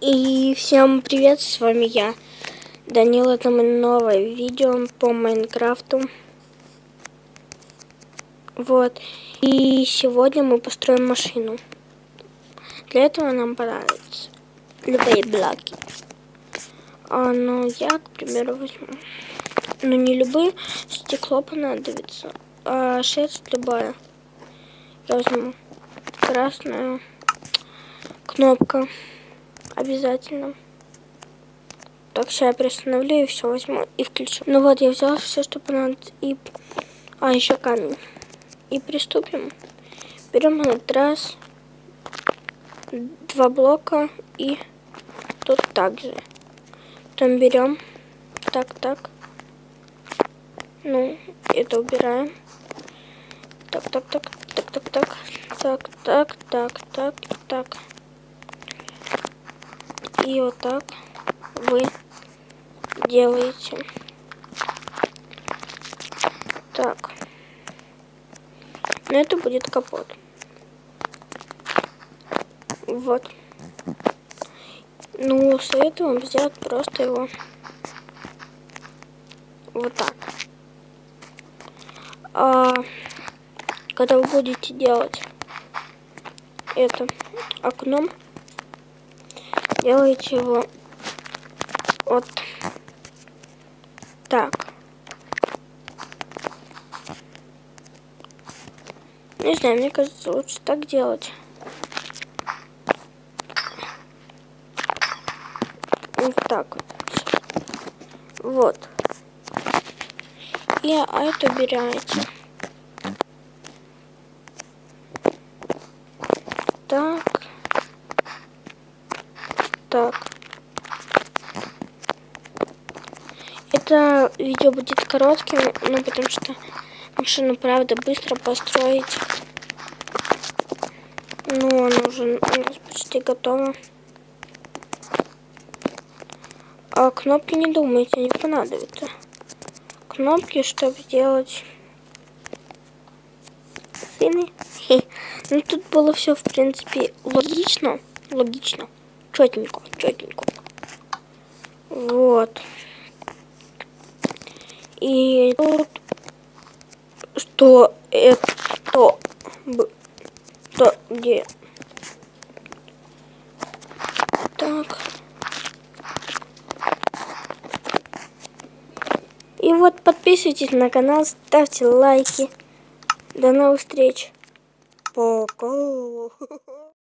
И всем привет, с вами я, Данил. Это мое новое видео по Майнкрафту. Вот. И сегодня мы построим машину. Для этого нам понадобятся любые блоки. Ну, я, к примеру, возьму. Ну, не любые, стекло понадобится, а шерсть любая. Я возьму красную, кнопка обязательно. Так, сейчас я приостановлю и все возьму и включу. Ну вот, я взяла все, что понадобится. И... еще камень. И приступим. Берем этот раз, 2 блока и тут также. Потом берем так. Ну, это убираем. Так. И вот так вы делаете. Так. Но это будет капот. Вот. Ну, советую вам взять просто его вот так. Когда вы будете делать это окном, делайте его вот так. Не знаю, мне кажется, лучше так делать. Вот так вот. Вот. И это убираете. Так. Это видео будет коротким, ну потому что машину, правда, быстро построить. Ну, она уже у нас почти готова. А кнопки, не думайте, не понадобятся. Кнопки, чтобы сделать сыны. Ну, тут было все, в принципе, логично. Четенько. Вот. И тут, что это, где? Так. И вот подписывайтесь на канал, ставьте лайки. До новых встреч. Пока.